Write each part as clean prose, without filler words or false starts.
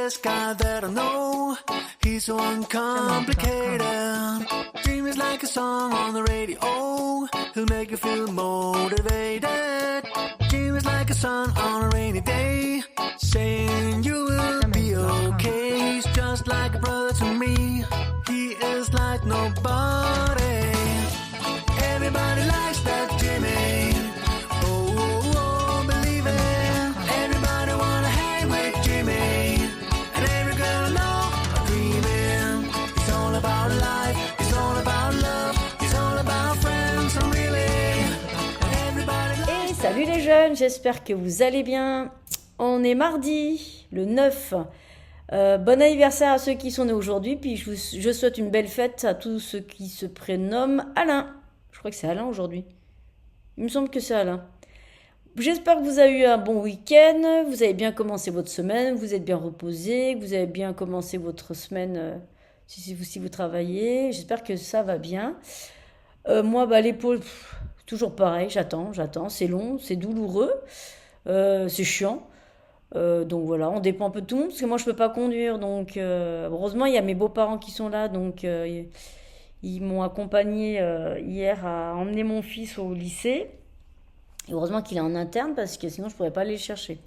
this guy that I know. He's so uncomplicated. Dream is like a song on the radio. He'll make you feel motivated. Dream is like a sun on a rainy day, saying you will be okay. He's just like a brother to me. He is like nobody. Everybody likes that Jimmy. Oh, oh, oh, believe it. Everybody wanna hang with Jimmy. And every girl I know are dreaming. It's all about life. It's all about love. It's all about friends. And really, everybody likes. Et salut les jeunes, j'espère que vous allez bien. On est mardi, le 9. Bon anniversaire à ceux qui sont nés aujourd'hui, puis je souhaite une belle fête à tous ceux qui se prénomment Alain. Je crois que c'est Alain aujourd'hui. Il me semble que c'est Alain. J'espère que vous avez eu un bon week-end, vous avez bien commencé votre semaine, vous êtes bien reposé, que vous avez bien commencé votre semaine si vous travaillez. J'espère que ça va bien. Moi, l'épaule, toujours pareil, j'attends. C'est long, c'est douloureux, c'est chiant. Donc voilà, on dépend un peu de tout le monde parce que moi je peux pas conduire, donc heureusement il y a mes beaux-parents qui sont là, donc ils m'ont accompagné hier à emmener mon fils au lycée. Et heureusement qu'il est en interne parce que sinon je pourrais pas aller le chercher.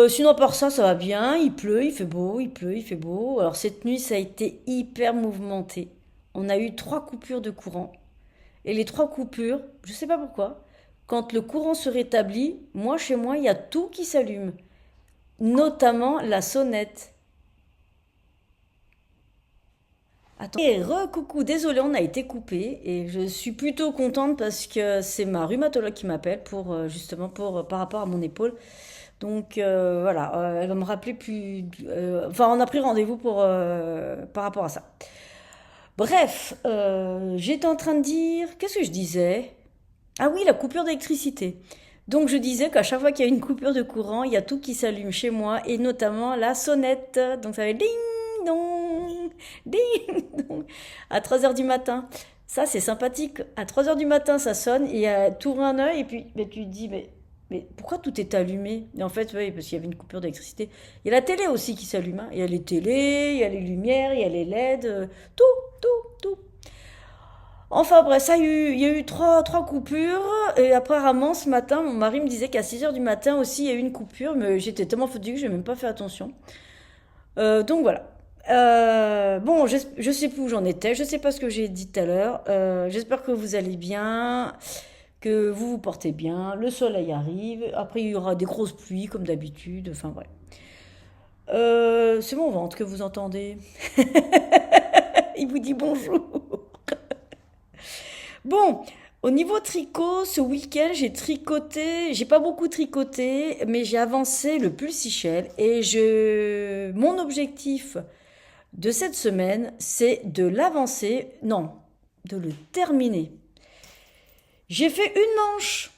Sinon à part ça, ça va bien, il pleut, il fait beau, il pleut, il fait beau. Alors cette nuit ça a été hyper mouvementé. On a eu 3 coupures de courant. Et les 3 coupures, je sais pas pourquoi, quand le courant se rétablit, moi, chez moi, il y a tout qui s'allume. Notamment la sonnette. Attends. Et coucou, désolé, on a été coupé. Et je suis plutôt contente parce que c'est ma rhumatologue qui m'appelle justement par rapport à mon épaule. Donc voilà, elle va me rappeler plus... on a pris rendez-vous par rapport à ça. Bref, j'étais en train de dire... Qu'est-ce que je disais ? Ah oui, la coupure d'électricité. Donc je disais qu'à chaque fois qu'il y a une coupure de courant, il y a tout qui s'allume chez moi, et notamment la sonnette. Donc ça fait ding dong, à 3h du matin. Ça c'est sympathique. À 3h du matin ça sonne, et tu ouvres un œil et puis tu te dis mais pourquoi tout est allumé? Et en fait, oui, parce qu'il y avait une coupure d'électricité. Il y a la télé aussi qui s'allume. Hein. Il y a les télés, il y a les lumières, il y a les LED, tout. Enfin bref, il y a eu trois coupures, et apparemment ce matin, mon mari me disait qu'à 6h du matin aussi il y a eu une coupure, mais j'étais tellement fatiguée que je n'ai même pas fait attention. Donc voilà. Bon, je sais plus où j'en étais, je sais pas ce que j'ai dit tout à l'heure. J'espère que vous allez bien, que vous vous portez bien, le soleil arrive, après il y aura des grosses pluies comme d'habitude, enfin bref. C'est mon ventre que vous entendez. Il vous dit bonjour. Bon, au niveau tricot, ce week-end, j'ai pas beaucoup tricoté, mais j'ai avancé le pull Sichel, et mon objectif de cette semaine, c'est de l'avancer, non, de le terminer. J'ai fait une manche.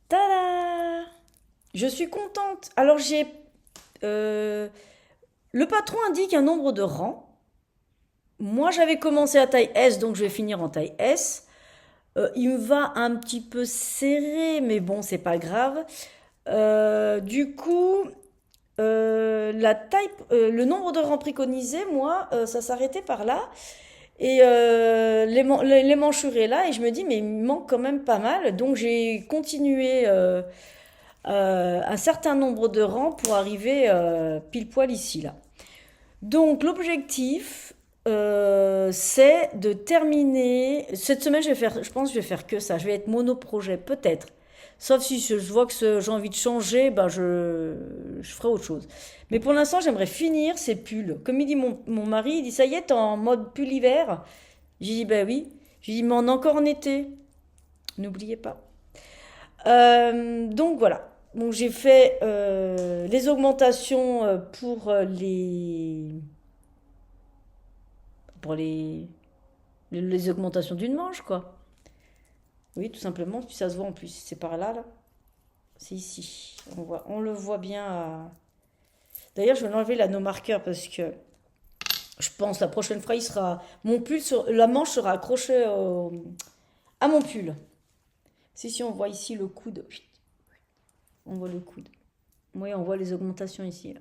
Tada! Je suis contente. Alors le patron indique un nombre de rangs. Moi, j'avais commencé à taille S, donc je vais finir en taille S. Il me va un petit peu serré, mais bon, c'est pas grave. Du coup, le nombre de rangs préconisés, moi, ça s'arrêtait par là. Et les manchurés là, et je me dis, mais il me manque quand même pas mal. Donc, j'ai continué un certain nombre de rangs pour arriver pile poil ici, là. Donc, l'objectif... c'est de terminer cette semaine. Je pense que je vais faire que ça, je vais être monoprojet peut-être, sauf si je vois que j'ai envie de changer, je ferai autre chose, mais pour l'instant j'aimerais finir ces pulls. Comme il dit mon mari, il dit ça y est, t'es en mode pull hiver. J'ai dit oui. J'ai dit mais on est encore en été, n'oubliez pas. Donc voilà, donc j'ai fait les augmentations pour les augmentations d'une manche, quoi. Oui, tout simplement, puis ça se voit en plus, c'est par là, là. C'est ici. On le voit bien. D'ailleurs, je vais l'enlever l'anneau marqueur parce que je pense la prochaine fois, la manche sera accrochée à mon pull. Si on voit ici le coude. On voit le coude. Oui, on voit les augmentations ici, là.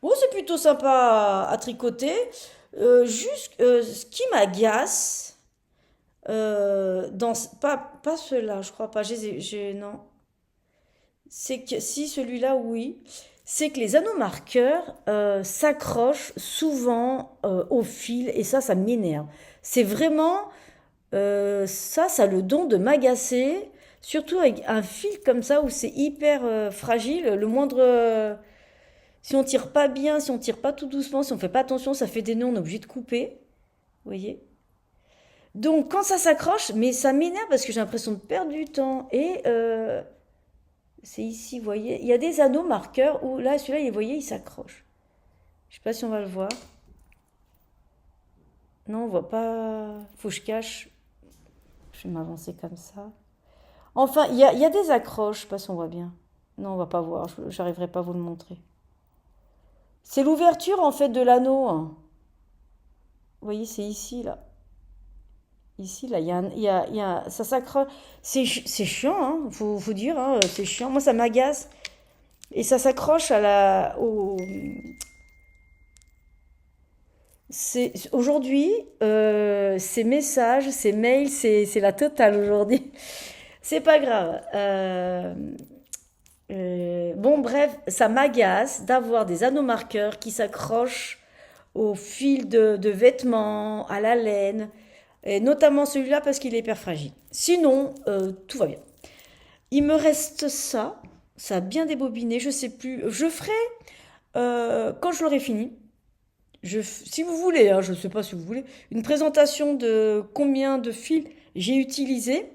Bon, c'est plutôt sympa à tricoter. Ce qui m'agace, pas ceux-là, je crois pas. Non. C'est que si celui-là, oui. C'est que les anneaux marqueurs s'accrochent souvent au fil et ça m'énerve. C'est vraiment ça a le don de m'agacer, surtout avec un fil comme ça où c'est hyper fragile. Le moindre, si on tire pas bien, si on tire pas tout doucement, si on fait pas attention, ça fait des nœuds, on est obligé de couper. Vous voyez? Donc quand ça s'accroche, mais ça m'énerve parce que j'ai l'impression de perdre du temps. Et c'est ici, vous voyez, il y a des anneaux marqueurs où là, celui-là, vous voyez, il s'accroche. Je sais pas si on va le voir. Non, on voit pas. Faut que je cache. Je vais m'avancer comme ça. Enfin, il y a des accroches, je sais pas si on voit bien. Non, on va pas voir, j'arriverai pas à vous le montrer. C'est l'ouverture en fait de l'anneau, hein. Vous voyez, c'est ici, là. Ici, là, ça s'accroche. C'est chiant, hein, faut dire, hein, c'est chiant. Moi, ça m'agace. Et ça s'accroche aujourd'hui, ces messages, ces mails, c'est la totale aujourd'hui. C'est pas grave. Bon, bref, ça m'agace d'avoir des anneaux marqueurs qui s'accrochent au fil de vêtements, à la laine, et notamment celui-là parce qu'il est hyper fragile. Sinon, tout va bien. Il me reste ça a bien débobiné, je sais plus. Je ferai quand je l'aurai fini. Si vous voulez, hein, je ne sais pas si vous voulez, une présentation de combien de fils j'ai utilisé.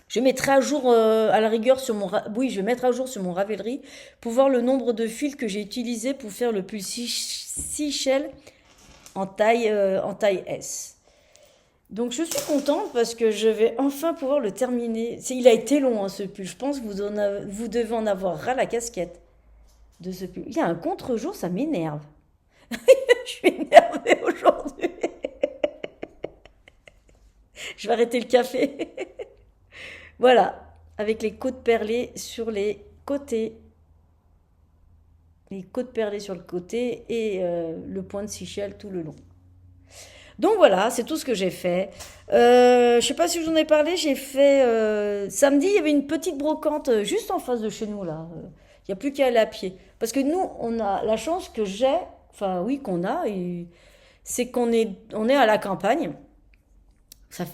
Je mettrai à jour à la rigueur oui, je vais mettre à jour sur mon Ravelry pour voir le nombre de fils que j'ai utilisé pour faire le pull Seashell en taille S. Donc je suis contente parce que je vais enfin pouvoir le terminer. Il a été long ce pull. Je pense que vous devez en avoir ras la casquette de ce pull. Il y a un contre-jour, ça m'énerve. Je suis énervée aujourd'hui. Je vais arrêter le café. Voilà, avec les côtes perlées sur les côtés. Les côtes perlées sur le côté et le point de Seychelles tout le long. Donc voilà, c'est tout ce que j'ai fait. Je sais pas si je vous en ai parlé, j'ai fait... samedi, il y avait une petite brocante juste en face de chez nous, là. Il n'y a plus qu'à aller à pied. Parce que nous, on a la chance que j'ai, enfin oui, qu'on a, c'est on est à la campagne.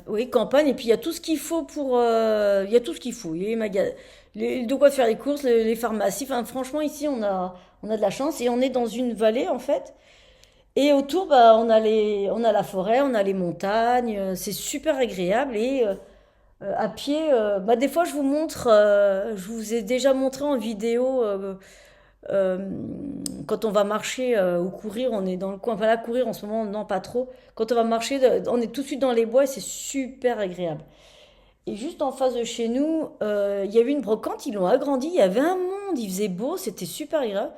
Oui, campagne, et puis il y a tout ce qu'il faut il y a tout ce qu'il faut. Il y a les magasins, de quoi faire les courses, les pharmacies. Enfin, franchement, ici, on a de la chance et on est dans une vallée, en fait. Et autour, bah, on a la forêt, on a les montagnes. C'est super agréable. Et à pied, bah, des fois, je vous ai déjà montré en vidéo. Euh, Quand on va marcher ou courir, on est dans le coin. Enfin là, courir en ce moment, non, pas trop. Quand on va marcher, on est tout de suite dans les bois et c'est super agréable. Et juste en face de chez nous, il y avait une brocante, ils l'ont agrandi, il y avait un monde, il faisait beau, c'était super agréable.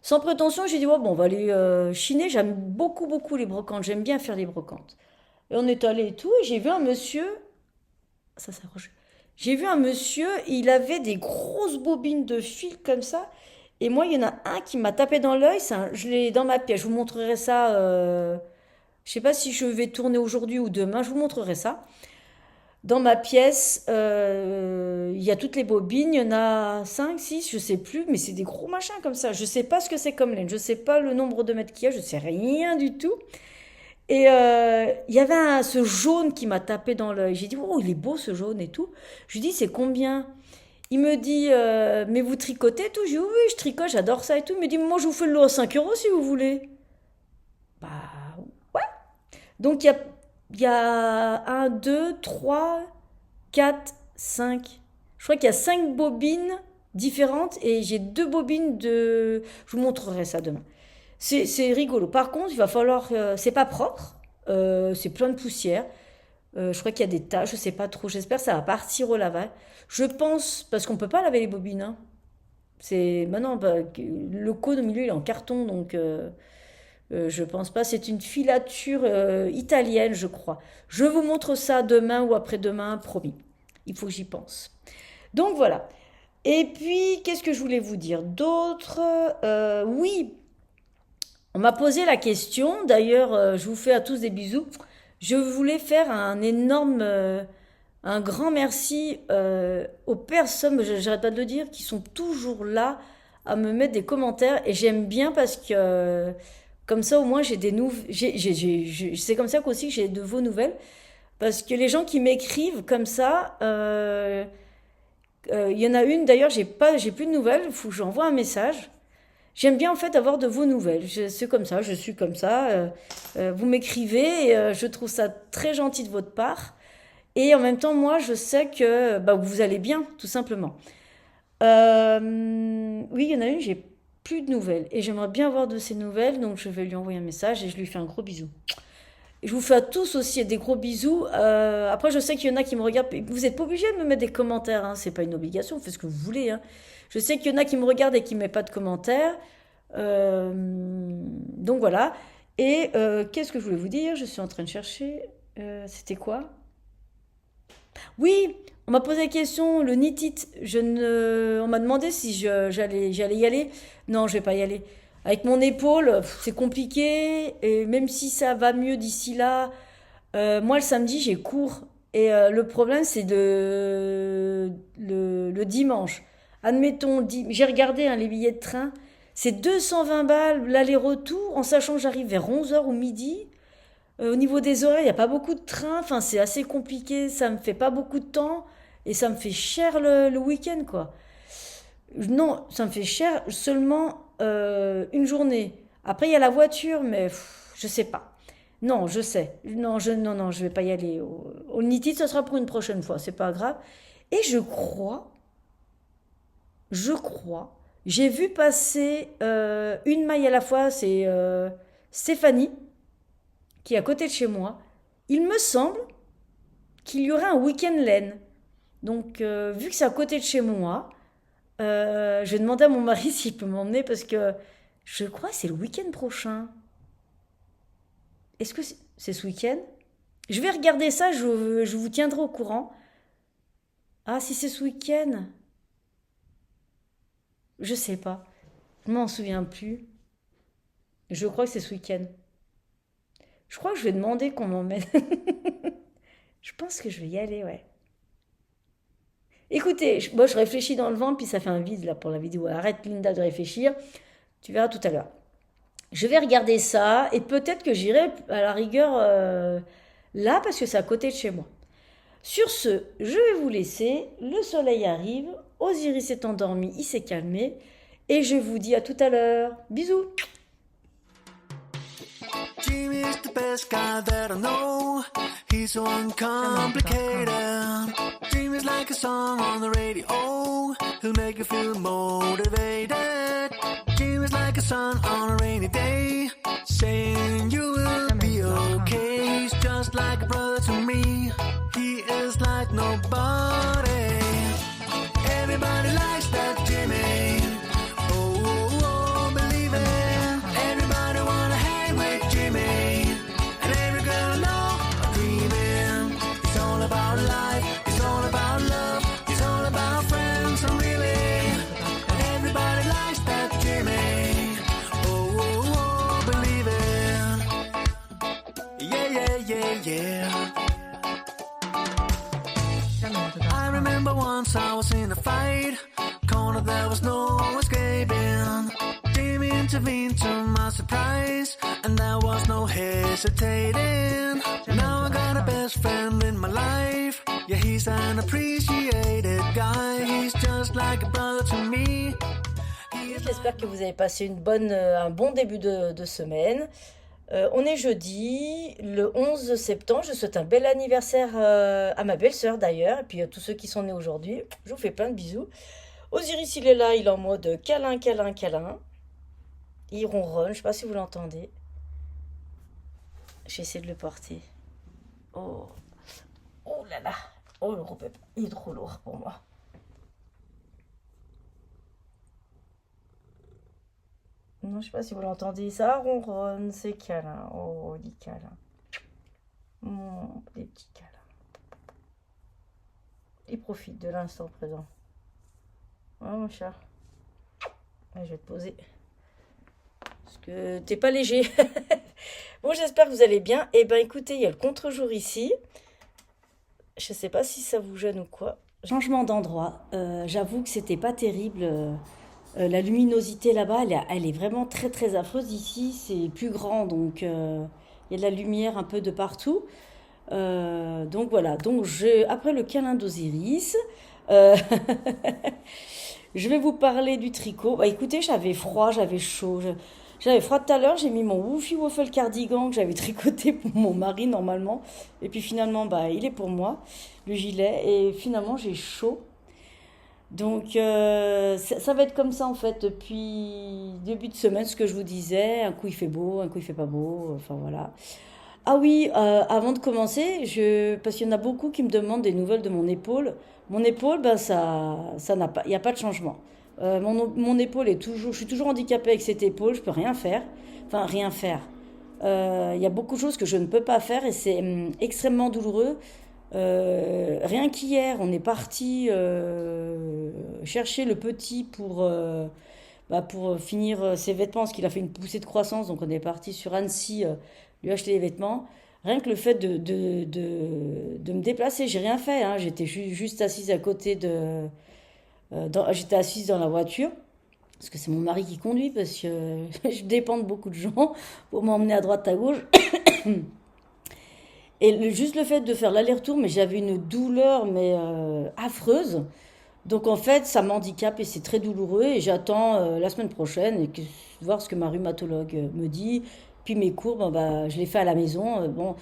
Sans prétention, j'ai dit, ouais, bon, on va aller chiner. J'aime beaucoup, beaucoup les brocantes, j'aime bien faire les brocantes. Et on est allé et tout, et j'ai vu un monsieur, ça s'approche. J'ai vu un monsieur, il avait des grosses bobines de fil comme ça. Et moi, il y en a un qui m'a tapé dans l'œil. Je l'ai dans ma pièce. Je vous montrerai ça. Je sais pas si je vais tourner aujourd'hui ou demain. Je vous montrerai ça. Dans ma pièce, il y a toutes les bobines. Il y en a 5, 6, je sais plus. Mais c'est des gros machins comme ça. Je sais pas ce que c'est comme laine. Je sais pas le nombre de mètres qu'il y a. Je sais rien du tout. Et il y avait ce jaune qui m'a tapé dans l'œil. J'ai dit, oh, il est beau ce jaune et tout. Je lui dis, c'est combien? Il me dit, mais vous tricotez et tout? Je dis, oui, oui, je tricote, j'adore ça et tout. Il me dit, moi, je vous fais le lot à 5 euros si vous voulez. Bah, ouais. Donc, il y a 1, 2, 3, 4, 5. Je crois qu'il y a 5 bobines différentes et j'ai 2 bobines de... Je vous montrerai ça demain. C'est rigolo. Par contre, il va falloir... c'est pas propre. C'est plein de poussière. Je crois qu'il y a des tas, je sais pas trop. J'espère que ça va partir au lavage. Je pense, parce qu'on peut pas laver les bobines, hein. C'est maintenant bah, le cône au milieu il est en carton, donc je pense pas. C'est une filature italienne, je crois. Je vous montre ça demain ou après-demain, promis. Il faut que j'y pense. Donc voilà. Et puis, qu'est-ce que je voulais vous dire d'autre? Oui, On m'a posé la question, d'ailleurs, je vous fais à tous des bisous. Je voulais faire un grand merci aux personnes, j'arrête pas de le dire, qui sont toujours là à me mettre des commentaires. Et j'aime bien parce que comme ça, au moins, j'ai des nouvelles. C'est comme ça qu'aussi que j'ai de vos nouvelles. Parce que les gens qui m'écrivent comme ça, il y en a une d'ailleurs, j'ai plus de nouvelles, il faut que j'envoie un message. J'aime bien en fait avoir de vos nouvelles. C'est comme ça, je suis comme ça. Vous m'écrivez, et, je trouve ça très gentil de votre part. Et en même temps, moi, je sais que bah, vous allez bien, tout simplement. Oui, il y en a une, j'ai plus de nouvelles. Et j'aimerais bien avoir de ces nouvelles, donc je vais lui envoyer un message et je lui fais un gros bisou. Et je vous fais à tous aussi des gros bisous. Après, je sais qu'il y en a qui me regardent. Vous n'êtes pas obligé de me mettre des commentaires, hein. C'est pas une obligation, faites ce que vous voulez, hein. Je sais qu'il y en a qui me regardent et qui ne mettent pas de commentaires. Donc voilà. Et qu'est-ce que je voulais vous dire? Je suis en train de chercher. C'était quoi? Oui, on m'a posé la question, le nitit. On m'a demandé si j'allais y aller. Non, je vais pas y aller. Avec mon épaule, c'est compliqué. Et même si ça va mieux d'ici là, moi le samedi j'ai cours. Et le problème c'est le dimanche. Admettons, j'ai regardé hein, les billets de train. C'est 220 balles l'aller-retour, en sachant que j'arrive vers 11 heures ou midi. Au niveau des horaires, il n'y a pas beaucoup de trains. Enfin, c'est assez compliqué. Ça me fait pas beaucoup de temps. Et ça me fait cher le week-end, quoi. Non, ça me fait cher seulement une journée. Après, il y a la voiture, mais je sais pas. Non, je sais. Non, je vais pas y aller. Au Nitid, ça sera pour une prochaine fois. C'est pas grave. Et je crois, j'ai vu passer une maille à la fois. C'est Stéphanie, qui est à côté de chez moi. Il me semble qu'il y aurait un week-end laine. Donc, vu que c'est à côté de chez moi, je vais demander à mon mari s'il peut m'emmener parce que je crois que c'est le week-end prochain. Est-ce que c'est ce week-end? Je vais regarder ça, je vous tiendrai au courant. Ah, si c'est ce week-end? Je sais pas. Je m'en souviens plus. Je crois que c'est ce week-end. Je crois que je vais demander qu'on m'emmène. Je pense que je vais y aller, ouais. Écoutez, moi je réfléchis dans le ventre, puis ça fait un vide là pour la vidéo. Arrête Linda de réfléchir, tu verras tout à l'heure. Je vais regarder ça et peut-être que j'irai à la rigueur là parce que c'est à côté de chez moi. Sur ce, je vais vous laisser. Le soleil arrive, Osiris est endormi, il s'est calmé et je vous dis à tout à l'heure. Bisous. Jimmy is the best guy that I know. He's so uncomplicated. Dream is like a song on the radio. He'll make you feel motivated. Dream is like a sun on a rainy day, saying you will be okay. He's just like a brother to me. He is like nobody. Everybody likes that Jimmy. Oh, oh, oh, believe it. Everybody wanna hang with Jimmy. And every girl I know are dreaming. It's all about life. It's all about love. It's all about friends. And really, everybody likes that Jimmy. Oh, oh, oh, believe it. Yeah, yeah, yeah, yeah. I remember once I was in a fight, corner there was no escaping. Jimmy intervened to my surprise, and there was no hesitating. Now I got a best friend in my life. Yeah, he's an appreciated guy. He's just like a brother to me. J'espère que vous avez passé un bon début de semaine. On est jeudi, le 11 septembre. Je souhaite un bel anniversaire à ma belle-sœur d'ailleurs, et puis à tous ceux qui sont nés aujourd'hui. Je vous fais plein de bisous. Osiris, il est là, il est en mode câlin, câlin, câlin. Il ronronne, je sais pas si vous l'entendez. J'essaie de le porter. Oh, oh là là. Oh, le gros pépin, il est trop lourd pour moi. Non, je sais pas si vous l'entendez. Ça ronronne, c'est câlin. Oh, il est câlin. Des petits câlins. Il profite de l'instant présent. Oh, mon chat. Je vais te poser Parce que t'es pas léger. Bon, j'espère que vous allez bien. Eh ben, écoutez, il y a le contre-jour ici. Je sais pas si ça vous gêne ou quoi. Changement d'endroit. J'avoue que c'était pas terrible. La luminosité là-bas, elle est vraiment très très affreuse. Ici, c'est plus grand, donc il y a de la lumière un peu de partout. Donc voilà. Donc après le câlin d'Osiris, euh, je vais vous parler du tricot. Bah, écoutez, j'avais froid, j'avais chaud. J'avais froid tout à l'heure, j'ai mis mon Woofy Waffle cardigan que j'avais tricoté pour mon mari normalement. Et puis finalement, bah, il est pour moi, le gilet. Et finalement, j'ai chaud. Donc ça va être comme ça en fait depuis début de semaine, ce que je vous disais. Un coup il fait beau, un coup il fait pas beau. Enfin voilà. Ah oui, avant de commencer, parce qu'il y en a beaucoup qui me demandent des nouvelles de mon épaule. Mon épaule, ben ça n'a pas, il n'y a pas de changement. Mon épaule est toujours, je suis toujours handicapée avec cette épaule, je peux rien faire. Enfin, rien faire. Il y a beaucoup de choses que je ne peux pas faire et c'est extrêmement douloureux. Rien qu'hier, on est parti chercher le petit pour finir ses vêtements, parce qu'il a fait une poussée de croissance, donc on est parti sur Annecy lui acheter les vêtements. Rien que le fait de me déplacer, j'ai rien fait, hein. J'étais juste assise à côté j'étais assise dans la voiture, parce que c'est mon mari qui conduit, parce que je dépends de beaucoup de gens pour m'emmener à droite à gauche. Et juste le fait de faire l'aller-retour, mais j'avais une douleur mais affreuse. Donc en fait, ça m'handicape et c'est très douloureux. Et j'attends la semaine prochaine voir ce que ma rhumatologue me dit. Puis mes cours, bah, je les fais à la maison. Bon,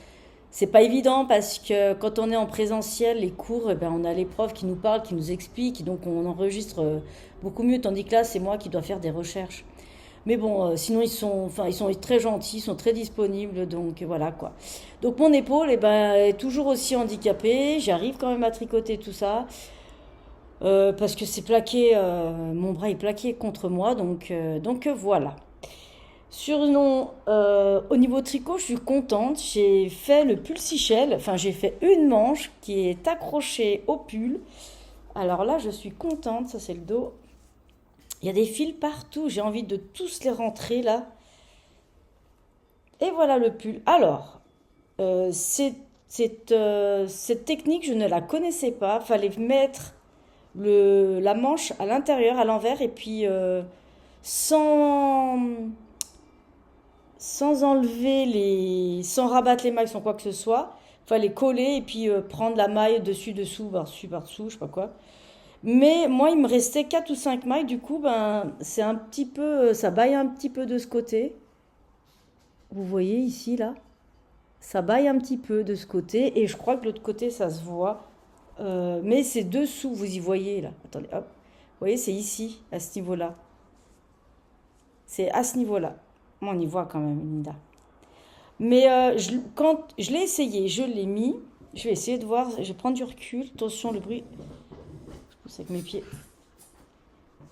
c'est pas évident parce que quand on est en présentiel, les cours, ben, on a les profs qui nous parlent, qui nous expliquent. Donc on enregistre beaucoup mieux. Tandis que là, c'est moi qui dois faire des recherches. Mais bon, sinon ils sont très gentils, ils sont très disponibles, donc voilà quoi. Donc mon épaule, eh ben, est toujours aussi handicapée. J'arrive quand même à tricoter tout ça parce que c'est plaqué, mon bras est plaqué contre moi, donc voilà. Sinon, au niveau tricot, je suis contente. J'ai fait le pull Sichel, enfin j'ai fait une manche qui est accrochée au pull. Alors là, je suis contente. Ça c'est le dos. Il y a des fils partout, j'ai envie de tous les rentrer là. Et voilà le pull. Alors, cette technique, je ne la connaissais pas. Fallait mettre la manche à l'intérieur, à l'envers, et puis sans, sans sans rabattre les mailles, sans quoi que ce soit. Fallait coller et puis prendre la maille dessus, dessous, par-dessus, je sais pas quoi. Mais moi, il me restait 4 ou 5 mailles, du coup, ben, c'est un petit peu, ça baille un petit peu de ce côté. Vous voyez ici, là, ça baille un petit peu de ce côté, et je crois que de l'autre côté, ça se voit. Mais c'est dessous, vous y voyez, là. Attendez, hop. Vous voyez, c'est ici, à ce niveau-là. C'est à ce niveau-là. Bon, on y voit quand même, Linda. Mais quand je l'ai essayé, je l'ai mis. Je vais essayer de voir, je vais prendre du recul. Attention, le bruit. C'est avec mes pieds.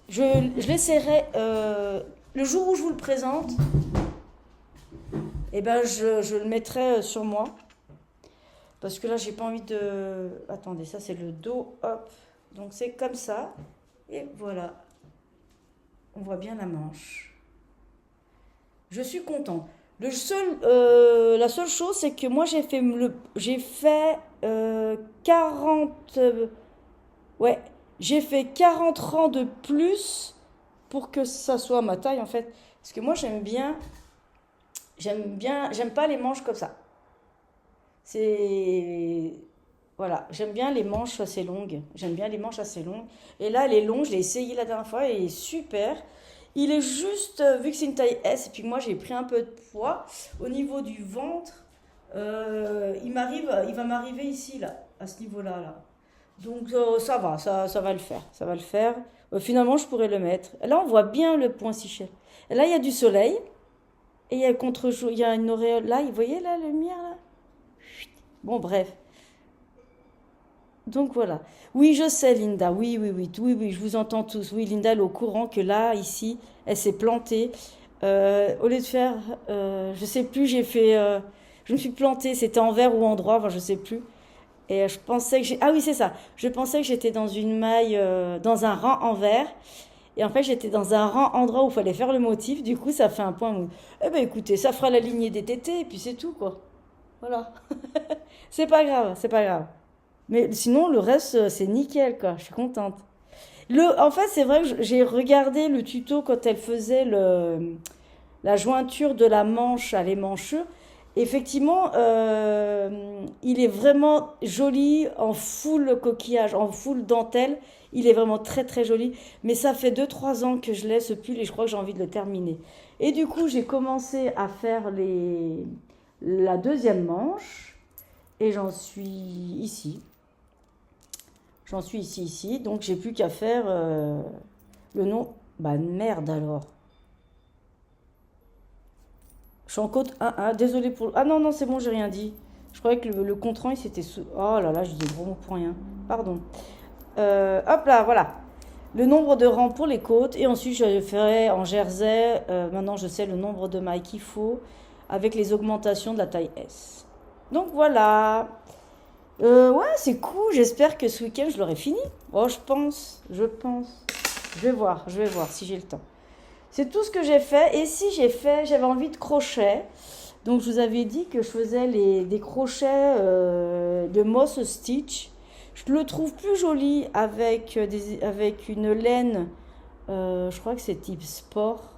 Je l'essaierai le jour où je vous le présente. Eh ben, je le mettrai sur moi. Parce que là, j'ai pas envie de... Attendez, ça c'est le dos. Hop. Donc c'est comme ça. Et voilà. On voit bien la manche. Je suis contente. La seule chose, c'est que moi, j'ai fait 40... ouais. J'ai fait 40 rangs de plus pour que ça soit ma taille en fait. Parce que moi j'aime pas les manches comme ça. Voilà, j'aime bien les manches assez longues. J'aime bien les manches assez longues. Et là, elle est longue, je l'ai essayé la dernière fois et il est super. Il est juste, vu que c'est une taille S, et puis moi j'ai pris un peu de poids, au niveau du ventre, il va m'arriver ici, là, à ce niveau-là, là. Donc ça va, ça va le faire. Ça va le faire. Finalement, je pourrais le mettre. Là, on voit bien le point Sichel. Et là, il y a du soleil. Et il y a il y a une auréole. Là, vous voyez la lumière là. Bon, bref. Donc voilà. Oui, je sais, Linda. Oui, je vous entends tous. Oui, Linda, elle est au courant que là, ici, elle s'est plantée. Au lieu de faire, je sais plus, je me suis plantée. C'était envers ou en droit, enfin, je sais plus. Et je pensais que ah oui, c'est ça. Je pensais que j'étais dans une maille, dans un rang envers. Et en fait, j'étais dans un endroit où il fallait faire le motif. Du coup, ça fait un point mou. Eh ben écoutez, ça fera la lignée des tétés et puis c'est tout, quoi. Voilà. C'est pas grave, c'est pas grave. Mais sinon, le reste, c'est nickel, quoi. Je suis contente. En fait, c'est vrai que j'ai regardé le tuto quand elle faisait la jointure de la manche à l'émanchure. Effectivement, il est vraiment joli en full coquillage, en full dentelle. Il est vraiment très très joli. Mais ça fait 2 3 ans que je l'ai ce pull et je crois que j'ai envie de le terminer. Et du coup, j'ai commencé à faire la deuxième manche et j'en suis ici. J'en suis ici. Donc, j'ai plus qu'à faire le nom. Bah merde alors. Je suis en côte 1-1. Désolé pour. Ah non, non, c'est bon, j'ai rien dit. Je croyais que le contrant, il s'était. Oh là là, je dis des gros mots pour rien. Pardon. Hop là, voilà. Le nombre de rangs pour les côtes. Et ensuite, je ferai en jersey. Maintenant, je sais le nombre de mailles qu'il faut. Avec les augmentations de la taille S. Donc voilà. Ouais, c'est cool. J'espère que ce week-end, je l'aurai fini. Oh, je pense. Je vais voir si j'ai le temps. C'est tout ce que j'ai fait. Et si j'avais envie de crochet. Donc, je vous avais dit que je faisais des crochets de Moss Stitch. Je le trouve plus joli avec une laine. Je crois que c'est type sport.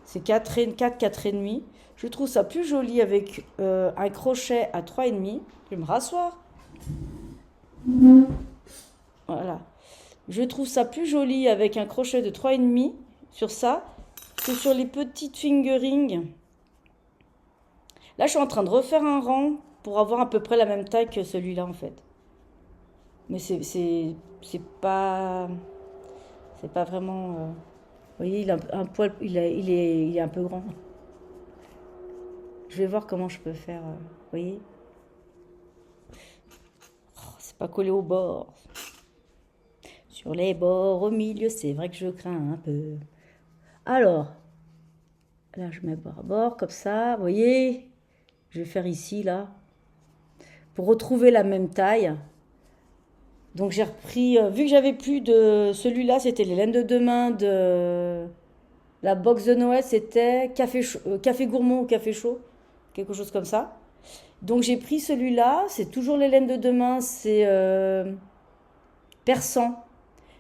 C'est 4,5. Je trouve ça plus joli avec un crochet à 3,5. Je vais me rasseoir. Voilà. Je trouve ça plus joli avec un crochet de 3,5 sur ça que sur les petites fingerings. Là, je suis en train de refaire un rang pour avoir à peu près la même taille que celui-là en fait. Mais c'est pas vraiment. Vous voyez, il a un poil, il est un peu grand. Je vais voir comment je peux faire. Vous voyez, c'est pas collé au bord. Sur les bords, au milieu, c'est vrai que je crains un peu. Alors, là, je mets bord à bord, comme ça. Vous voyez, je vais faire ici, là, pour retrouver la même taille. Donc, j'ai repris, vu que j'avais plus de celui-là, c'était les laines de demain de la box de Noël, c'était café gourmand ou café chaud, quelque chose comme ça. Donc, j'ai pris celui-là, c'est toujours les laines de demain, c'est persan.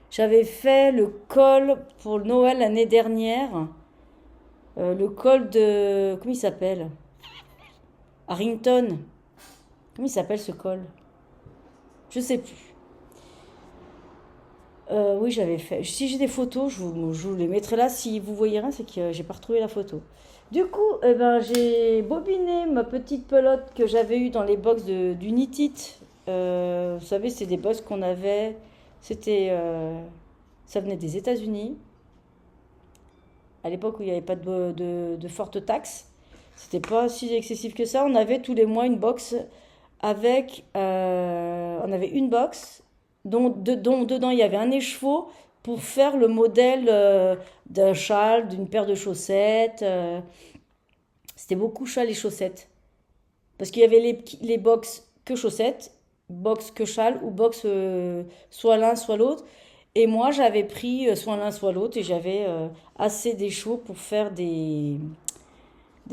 J'avais fait le col pour Noël l'année dernière. Le col de. Comment il s'appelle? Harrington. Comment il s'appelle ce col? Je sais plus. Oui, j'avais fait. Si j'ai des photos, je vous les mettrai là. Si vous voyez rien, c'est que j'ai pas retrouvé la photo. Du coup, eh ben, j'ai bobiné ma petite pelote que j'avais eue dans les box du Knit It. Vous savez, c'est des box qu'on avait. Ça venait des États-Unis. À l'époque où il n'y avait pas de fortes taxes. C'était pas si excessif que ça. On avait tous les mois une box avec. On avait une box dont dedans il y avait un écheveau pour faire le modèle d'un châle, d'une paire de chaussettes. C'était beaucoup châle et chaussettes. Parce qu'il y avait les box que chaussettes, box que châle ou box soit l'un soit l'autre. Et moi j'avais pris soit l'un soit l'autre et j'avais assez d'écheveau pour faire des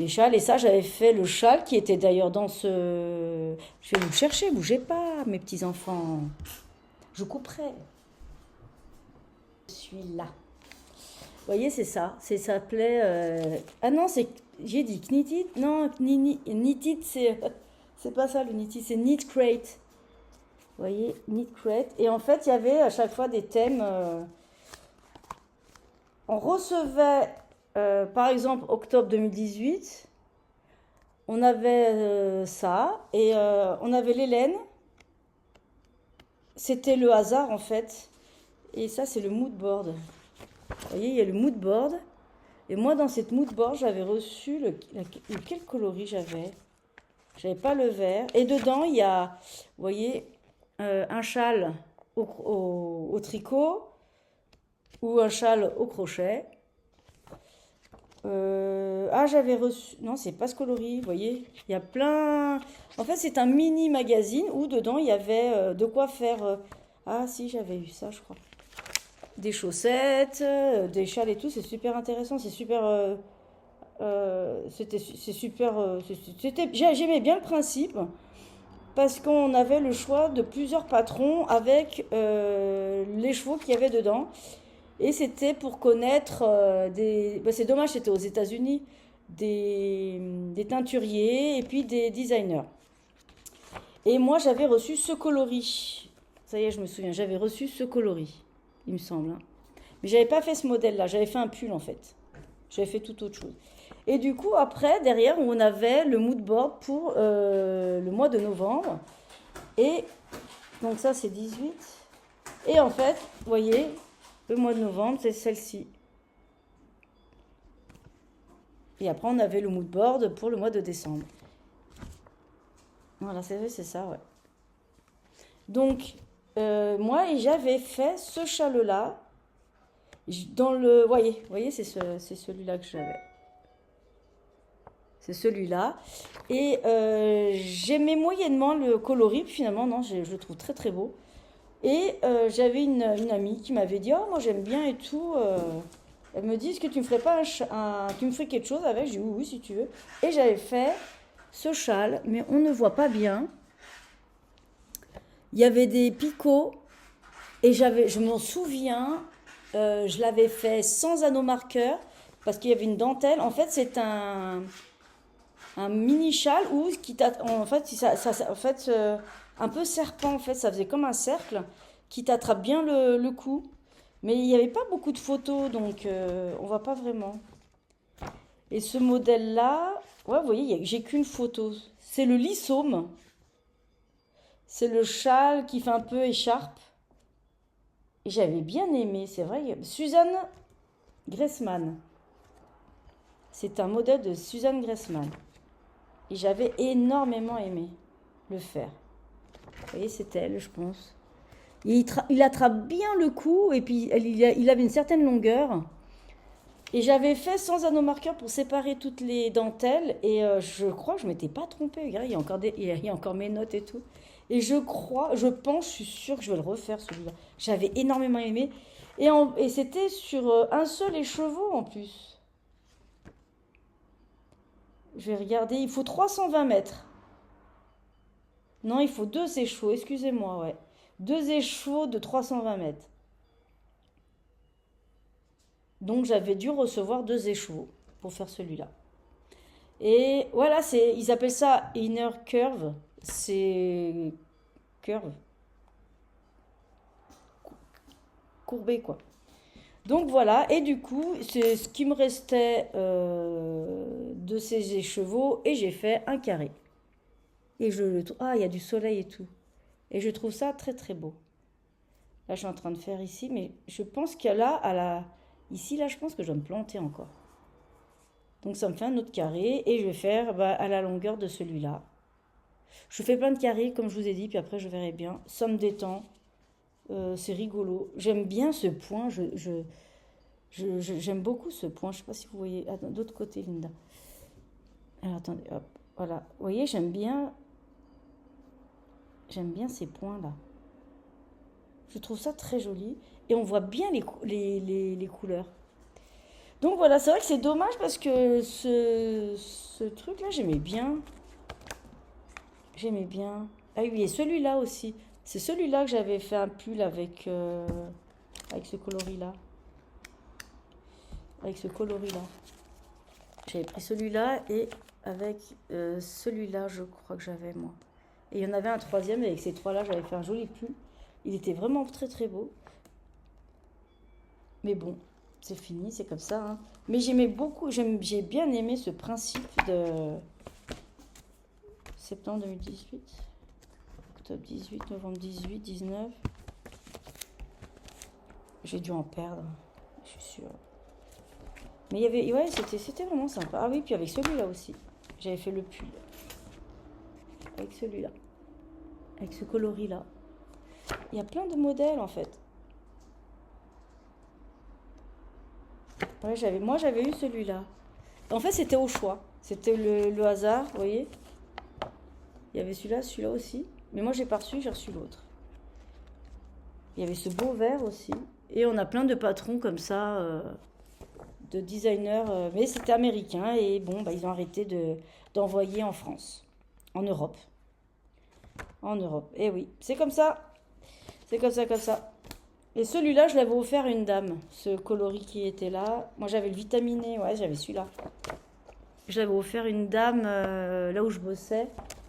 châles. Et ça, j'avais fait le châle qui était d'ailleurs dans ce. Je vais vous le chercher, bougez pas, mes petits enfants. Je couperai. Je suis là. Vous voyez, c'est ça. Ça s'appelait. Ah non, j'ai dit Knit It. Non, Knit It, c'est pas ça le Knit It, c'est Knit Crate. Vous voyez, Knit Crate. Et en fait, il y avait à chaque fois des thèmes. On recevait. Par exemple, octobre 2018, on avait ça, et on avait l'Hélène. C'était le hasard, en fait. Et ça, c'est le mood board. Vous voyez, il y a le mood board. Et moi, dans cette mood board, j'avais reçu quel coloris j'avais? J'avais pas le vert. Et dedans, il y a, vous voyez, un châle au tricot ou un châle au crochet. J'avais reçu. Non, c'est pas ce coloris, vous voyez. Il y a plein. En fait, c'est un mini magazine où dedans il y avait de quoi faire. Ah, si, j'avais eu ça, je crois. des chaussettes, des châles et tout. C'est super intéressant. C'est super. C'est super. J'aimais bien le principe parce qu'on avait le choix de plusieurs patrons avec les chevaux qu'il y avait dedans. Et c'était pour connaître des. Bah, c'est dommage, c'était aux États-Unis, des teinturiers et puis des designers. Et moi, j'avais reçu ce coloris. Ça y est, je me souviens, j'avais reçu ce coloris, il me semble, hein. Mais j'avais pas fait ce modèle-là, j'avais fait un pull en fait. J'avais fait tout autre chose. Et du coup, après, derrière, on avait le mood board pour le mois de novembre. Et donc ça, c'est 18. Et en fait, vous voyez, le mois de novembre, c'est celle-ci. Et après, on avait le mood board pour le mois de décembre. Voilà, c'est ça, ouais. Donc, moi, j'avais fait ce châle-là. Dans le... voyez, c'est celui-là que j'avais. C'est celui-là. Et j'aimais moyennement le coloris. Finalement, non, je le trouve très, très beau. Et j'avais une amie qui m'avait dit, oh, moi, j'aime bien et tout. Elle me dit, est-ce que tu me ferais pas tu me ferais quelque chose avec? J'ai dit, oui, si tu veux. Et j'avais fait ce châle, mais on ne voit pas bien. Il y avait des picots. Et je m'en souviens, je l'avais fait sans anneau marqueur parce qu'il y avait une dentelle. En fait, c'est un mini châle où en fait, un peu serpent en fait, ça faisait comme un cercle qui t'attrape bien le cou. Mais il n'y avait pas beaucoup de photos, donc on voit pas vraiment. Et ce modèle-là, ouais, vous voyez, j'ai qu'une photo. C'est le lissome. C'est le châle qui fait un peu écharpe. Et j'avais bien aimé, c'est vrai. Suzanne Gressman. C'est un modèle de Suzanne Gressman. Et j'avais énormément aimé le faire. Vous voyez, c'est elle, je pense. Et il attrape bien le cou et puis il avait une certaine longueur. Et j'avais fait sans anneau marqueur pour séparer toutes les dentelles. Et je crois que je ne m'étais pas trompée. Regardez, il y a encore mes notes et tout. Et je suis sûre que je vais le refaire celui-là. J'avais énormément aimé. Et c'était sur un seul écheveau en plus. Je vais regarder. Il faut 320 mètres. Non, il faut 2 écheveaux. Excusez-moi, ouais. 2 écheveaux de 320 mètres. Donc j'avais dû recevoir 2 écheveaux pour faire celui-là. Et voilà, ils appellent ça inner curve. C'est curve. Courbé, quoi. Donc voilà, et du coup, c'est ce qui me restait de ces écheveaux, et j'ai fait un carré. Et il y a du soleil et tout. Et je trouve ça très très beau. Là, je suis en train de faire ici, mais je pense qu'il y a là, ici, là, je pense que je vais me planter encore. Donc ça me fait un autre carré, et je vais faire à la longueur de celui-là. Je fais plein de carrés, comme je vous ai dit, puis après je verrai bien. Ça me détend. C'est rigolo. J'aime bien ce point. J'aime beaucoup ce point. Je ne sais pas si vous voyez. Ah, d'autre côté, Linda. Alors, attendez. Hop. Voilà. Vous voyez, j'aime bien ces points-là. Je trouve ça très joli. Et on voit bien les couleurs. Donc voilà, c'est vrai que c'est dommage parce que ce truc-là, j'aimais bien. J'aimais bien. Ah oui, et celui-là aussi. C'est celui-là que j'avais fait un pull avec ce coloris-là. Avec ce coloris-là. J'avais pris celui-là et avec celui-là, je crois que j'avais moi. Et il y en avait un troisième, et avec ces trois-là, j'avais fait un joli pull. Il était vraiment très très beau. Mais bon, c'est fini, c'est comme ça, hein. Mais j'aimais beaucoup, j'ai bien aimé ce principe de septembre 2018. Octobre 18, novembre 18, 19. J'ai dû en perdre, je suis sûre. Mais il y avait, ouais, c'était vraiment sympa. Ah oui, puis avec celui-là aussi. J'avais fait le pull. Avec celui-là. Avec ce coloris-là. Il y a plein de modèles en fait. Ouais, moi j'avais eu celui-là. En fait, c'était au choix. C'était le hasard, vous voyez. Il y avait celui-là aussi. Mais moi, j'ai pas reçu, j'ai reçu l'autre. Il y avait ce beau vert aussi. Et on a plein de patrons comme ça, de designers, mais c'était américain. Et bon, bah, ils ont arrêté d'envoyer en France, en Europe. En Europe. Et oui, c'est comme ça. C'est comme ça, comme ça. Et celui-là, je l'avais offert à une dame, ce coloris qui était là. Moi, j'avais le vitaminé, ouais, j'avais celui-là. Je l'avais offert à une dame là où je bossais,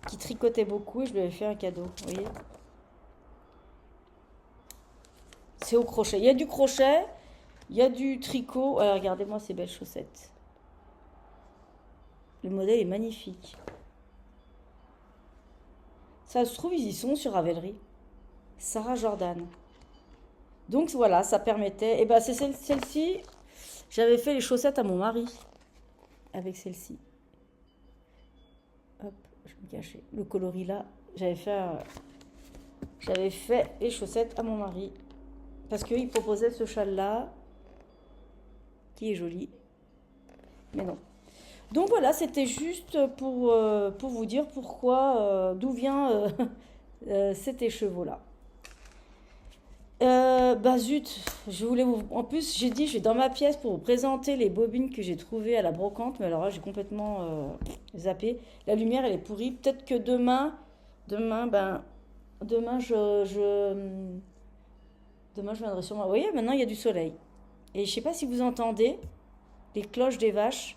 qui tricotait beaucoup, et je lui avais fait un cadeau, vous voyez. C'est au crochet. Il y a du crochet, il y a du tricot. Alors, regardez-moi ces belles chaussettes. Le modèle est magnifique. Ça se trouve, ils y sont sur Ravelry. Sarah Jordan. Donc voilà, ça permettait. Et ben c'est celle-ci. J'avais fait les chaussettes à mon mari avec celle-ci. Hop, je me cachais. Le coloris là, j'avais fait les chaussettes à mon mari parce qu'il proposait ce châle là qui est joli. Mais non. Donc voilà, c'était juste pour vous dire pourquoi, d'où vient cet écheveau là. Bah zut, je voulais vous... En plus, j'ai dit, je vais dans ma pièce pour vous présenter les bobines que j'ai trouvées à la brocante. Mais alors là, j'ai complètement zappé. La lumière, elle est pourrie. Peut-être que demain, demain, je viendrai sur moi. Vous voyez, maintenant, il y a du soleil. Et je sais pas si vous entendez les cloches des vaches.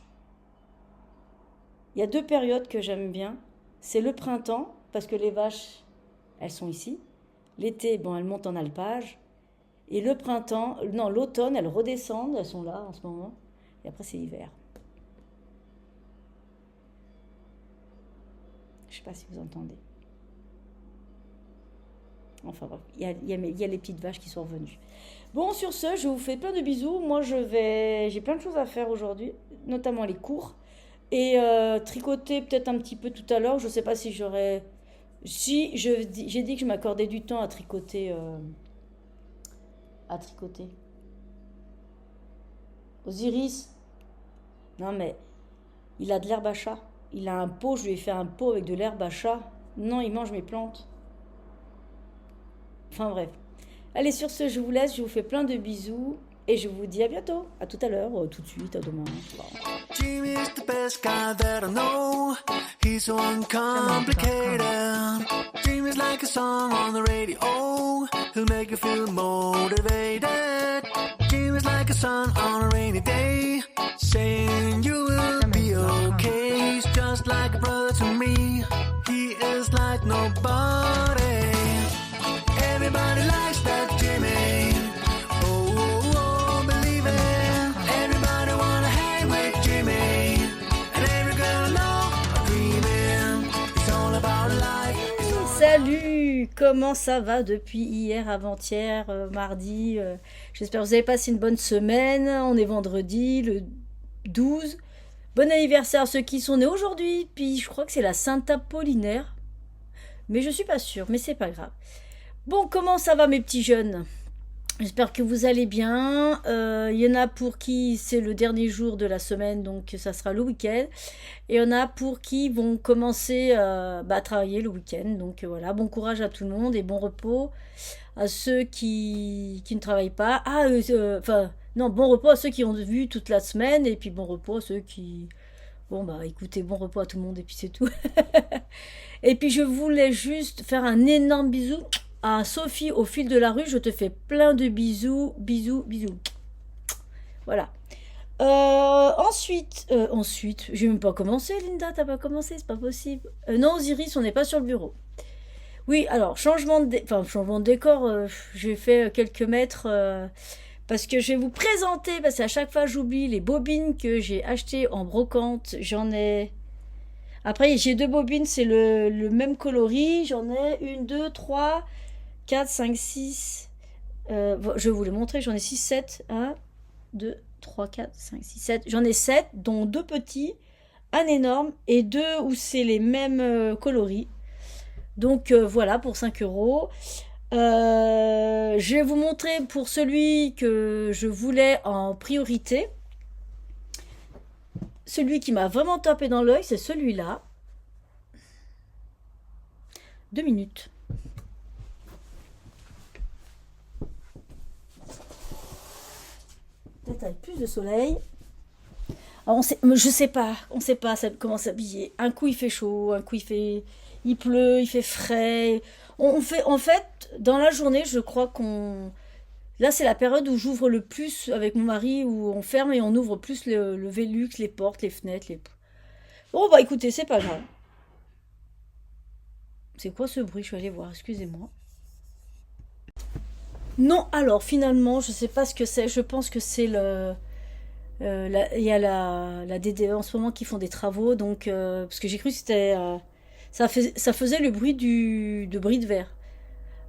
Il y a 2 périodes que j'aime bien. C'est le printemps, parce que les vaches, elles sont ici. L'été, bon, elles montent en alpage. Et le printemps, non, l'automne, elles redescendent. Elles sont là en ce moment. Et après, c'est l'hiver. Je sais pas si vous entendez. Enfin bref, il y a les petites vaches qui sont revenues. Bon, sur ce, je vous fais plein de bisous. Moi, j'ai plein de choses à faire aujourd'hui, notamment les cours. Et tricoter peut-être un petit peu tout à l'heure. Je ne sais pas si j'aurai... Si, j'ai dit que je m'accordais du temps à tricoter. Osiris. Non mais, il a de l'herbe à chat. Il a un pot, je lui ai fait un pot avec de l'herbe à chat. Non, il mange mes plantes. Enfin bref. Allez, sur ce, je vous laisse. Je vous fais plein de bisous. Et je vous dis à bientôt. À tout à l'heure, tout de suite, à demain. Jimmy is the best guy that I know. He's so uncomplicated. Dream is like a song on the radio. He'll make you feel motivated. Dream is like a sun on a rainy day. Saying you will be okay. He's just like a brother to me. He is like nobody. Everybody likes that Jimmy. Salut, comment ça va depuis hier, avant-hier, mardi j'espère que vous avez passé une bonne semaine. On est vendredi, le 12. Bon anniversaire à ceux qui sont nés aujourd'hui. Puis je crois que c'est la Sainte Apollinaire. Mais je suis pas sûre, mais c'est pas grave. Bon, comment ça va mes petits jeunes? J'espère que vous allez bien. Il y en a pour qui c'est le dernier jour de la semaine, donc ça sera le week-end. Et il y en a pour qui vont commencer à travailler le week-end. Donc voilà, bon courage à tout le monde et bon repos à ceux qui ne travaillent pas. Non, bon repos à ceux qui ont vu toute la semaine et puis bon repos à ceux qui... Bon bah écoutez, bon repos à tout le monde et puis c'est tout. Et puis je voulais juste faire un énorme bisou à Sophie au fil de la rue. Je te fais plein de bisous, bisous, bisous. Voilà. Ensuite, j'ai même pas commencé, Linda, t'as pas commencé, c'est pas possible. Non, Osiris, on n'est pas sur le bureau. Oui, alors, changement de décor, j'ai fait quelques mètres, parce que je vais vous présenter, parce qu'à chaque fois j'oublie les bobines que j'ai achetées en brocante. J'en ai... Après, j'ai 2 bobines, c'est le même coloris. J'en ai 1, 2, 3, 4, 5, 6. Je vais vous les montrer, j'en ai 6, 7. 1, 2, 3, 4, 5, 6, 7. J'en ai 7, dont 2 petits, un énorme et 2 où c'est les mêmes coloris. Donc voilà, pour 5 €. Je vais vous montrer pour celui que je voulais en priorité. Celui qui m'a vraiment tapé dans l'œil, c'est celui-là. 2 minutes. peut-être avec plus de soleil. Alors, on sait pas comment s'habiller. Un coup il fait chaud, un coup il pleut, il fait frais. En fait, dans la journée, je crois là c'est la période où j'ouvre le plus avec mon mari, où on ferme et on ouvre plus le Velux, les portes, les fenêtres, Bon bah écoutez, c'est pas grave. C'est quoi ce bruit? Je suis allée voir, excusez-moi. Non, alors finalement, je sais pas ce que c'est. Je pense que c'est il y a la DDE en ce moment qui font des travaux, donc parce que j'ai cru que ça faisait le bruit de bris de verre.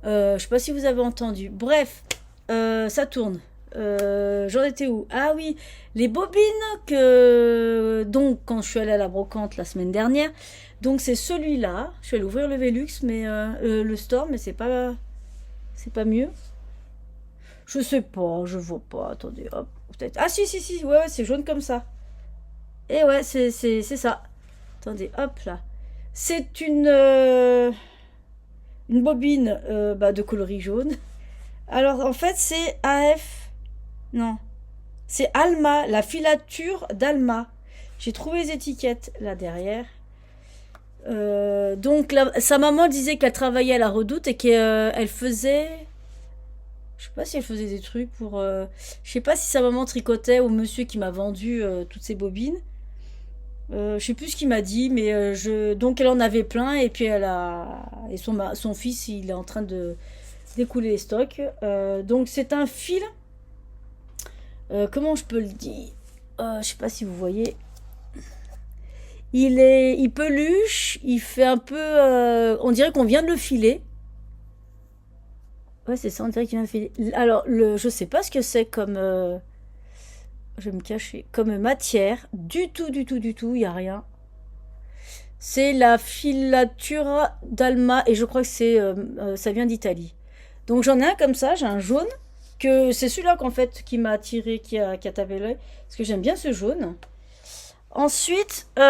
Je sais pas si vous avez entendu. Bref, ça tourne. J'en étais où? Ah oui, les bobines que donc quand je suis allée à la brocante la semaine dernière. Donc c'est celui-là. Je suis allée ouvrir le Velux, mais le store, mais c'est pas mieux. Je sais pas, je vois pas. Attendez, hop, peut-être. Ah si si si, ouais, ouais, c'est jaune comme ça. Et ouais, c'est ça. Attendez, hop là. C'est une bobine de coloris jaune. Alors en fait c'est AF. Non. C'est Alma, la filature d'Alma. J'ai trouvé les étiquettes là derrière. Donc sa maman disait qu'elle travaillait à la Redoute et qu'elle faisait. Je sais pas si elle faisait des trucs pour. Je sais pas si sa maman tricotait au monsieur qui m'a vendu toutes ces bobines. Je sais plus ce qu'il m'a dit, mais donc elle en avait plein et puis et son fils il est en train de d'écouler les stocks. Donc c'est un fil. Comment je peux le dire? Je sais pas si vous voyez. Il peluche, il fait un peu. On dirait qu'on vient de le filer. Ouais, c'est ça, on dirait qu'il vient de filer. Alors, je sais pas ce que c'est comme. Je vais me cacher. Comme matière. Du tout, du tout, du tout, il n'y a rien. C'est la filature d'Alma et je crois que ça vient d'Italie. Donc j'en ai un comme ça, j'ai un jaune. Que c'est celui-là qu'en fait qui m'a attiré, qui a tapé l'œil. Parce que j'aime bien ce jaune. Ensuite, bon,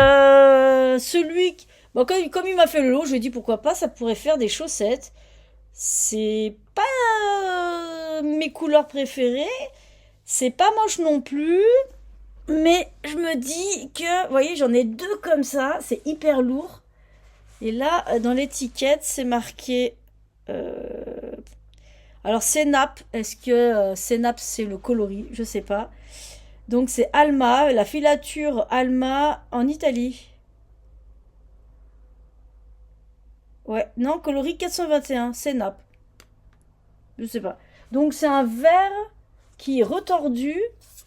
comme il m'a fait le lot, je lui ai dit pourquoi pas, ça pourrait faire des chaussettes. C'est pas mes couleurs préférées. C'est pas moche non plus. Mais je me dis que, vous voyez, j'en ai deux comme ça. C'est hyper lourd. Et là, dans l'étiquette, c'est marqué. Alors, Sénap. Est-ce que Sénap, c'est le coloris? Je sais pas. Donc, c'est Alma, la filature Alma en Italie. Ouais, non, coloris 421, Sénap. Je sais pas. Donc, c'est un verre qui est retordu.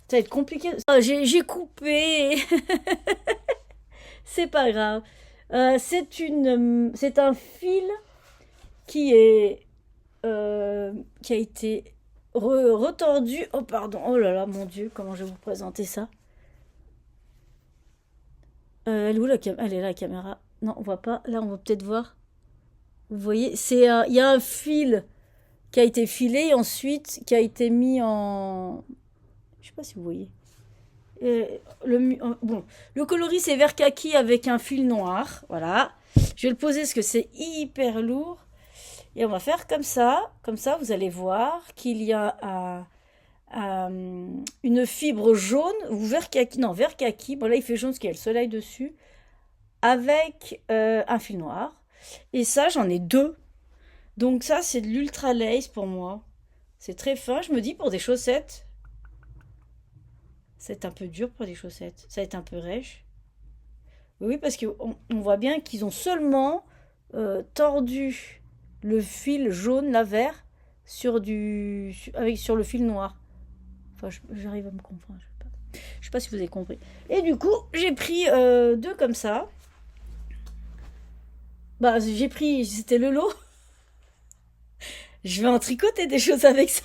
Ça va être compliqué. J'ai coupé. C'est pas grave. C'est un fil qui qui a été retordu. Oh pardon. Oh là là, mon Dieu, comment je vais vous présenter ça? Elle est où la caméra? Elle est là la caméra. Non, on voit pas. Là, on va peut-être voir. Vous voyez, il y a un fil qui a été filé et ensuite qui a été mis en. Je sais pas si vous voyez. Bon, le coloris c'est vert kaki avec un fil noir. Voilà. Je vais le poser parce que c'est hyper lourd. Et on va faire comme ça. Comme ça, vous allez voir qu'il y a une fibre jaune ou vert kaki. Non, vert kaki. Bon, là, il fait jaune parce qu'il y a le soleil dessus. Avec un fil noir. Et ça, j'en ai deux. Donc ça, c'est de l'ultra lace pour moi. C'est très fin. Je me dis, pour des chaussettes, c'est un peu dur pour des chaussettes. Ça va être un peu rêche. Oui, parce qu'on voit bien qu'ils ont seulement tordu le fil jaune, la vert, sur le fil noir. Enfin, j'arrive à me comprendre. Je sais pas si vous avez compris. Et du coup, j'ai pris deux comme ça. Bah, c'était le lot. Je vais en tricoter des choses avec ça.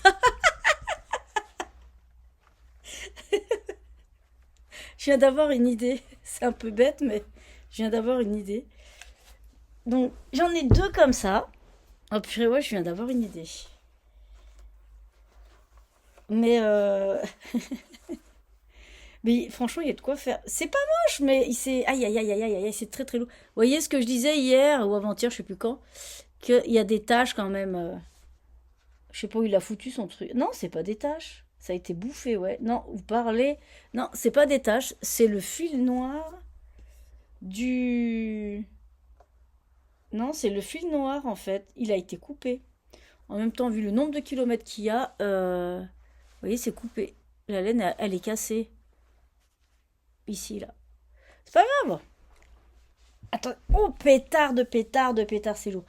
Je viens d'avoir une idée. C'est un peu bête, mais je viens d'avoir une idée. Donc, j'en ai deux comme ça. Oh purée, ouais, je viens d'avoir une idée. Mais, mais franchement, il y a de quoi faire. C'est pas moche, mais aïe, aïe, aïe, aïe, aïe, aïe, c'est très, très lourd. Vous voyez ce que je disais hier ou avant-hier, je sais plus quand, qu'il y a des taches quand même. Je sais pas où il a foutu son truc. Non, c'est pas des taches. Ça a été bouffé, ouais. Non, vous parlez... Non, c'est pas des taches, c'est le fil noir du... Non, c'est le fil noir, en fait. Il a été coupé. En même temps, vu le nombre de kilomètres qu'il y a, vous voyez, c'est coupé. La laine, elle est cassée. Ici, là. C'est pas grave. Attends. Oh, pétard de pétard de pétard, c'est lourd.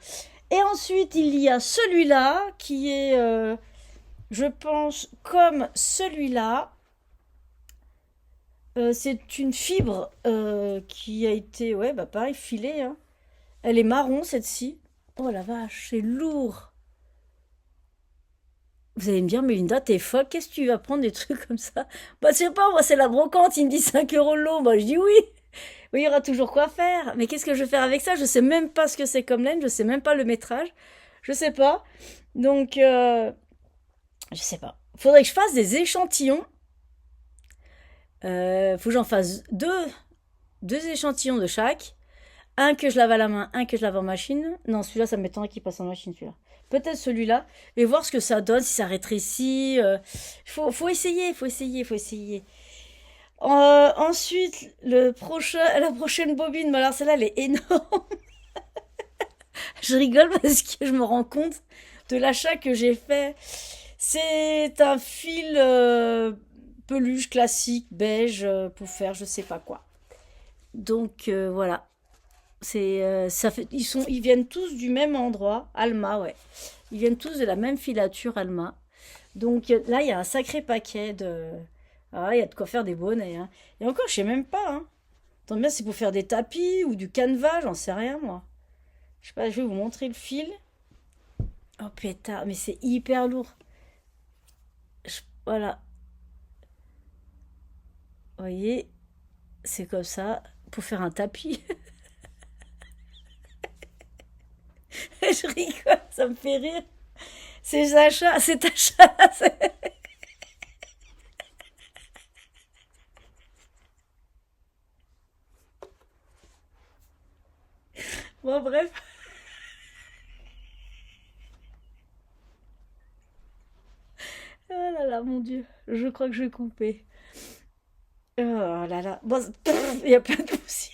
Et ensuite, il y a celui-là qui est, je pense, comme celui-là. C'est une fibre qui a été, ouais, bah pareil, filée, hein. Elle est marron, cette-ci. Oh la vache, c'est lourd. Vous allez me dire, Mélinda, t'es folle, qu'est-ce que tu vas prendre des trucs comme ça? Bah, je sais pas, moi, c'est la brocante, il me dit 5 € le lot. Bah, je dis oui. Oui, il y aura toujours quoi faire. Mais qu'est-ce que je vais faire avec ça? Je sais même pas ce que c'est comme laine, je sais même pas le métrage. Je sais pas. Donc, je sais pas. Faudrait que je fasse des échantillons. Faut que j'en fasse deux échantillons de chaque. Un que je lave à la main, un que je lave en machine. Non, celui-là, ça m'étonnerait qu'il passe en machine, celui-là. Peut-être celui-là. Et voir ce que ça donne, si ça rétrécit. Faut essayer, faut essayer, faut essayer. Ensuite, la prochaine bobine, mais alors celle-là, elle est énorme. Je rigole parce que je me rends compte de l'achat que j'ai fait. C'est un fil peluche classique, beige, pour faire je sais pas quoi. Donc voilà. Ça fait, ils viennent tous du même endroit, Alma, ouais. Ils viennent tous de la même filature, Alma. Donc là, il y a un sacré paquet de. Ah, il y a de quoi faire des bonnets, hein. Et encore, je sais même pas, hein. Tant bien, c'est pour faire des tapis ou du canevas, j'en sais rien, moi. Je sais pas, je vais vous montrer le fil. Oh pétard, mais c'est hyper lourd. Voilà, vous voyez, c'est comme ça, pour faire un tapis. Je rigole, ça me fait rire. Ces achats, cet achat, bon, bref. Oh là là, mon Dieu, je crois que je vais couper. Oh là là, bon, il y a plein de poussière.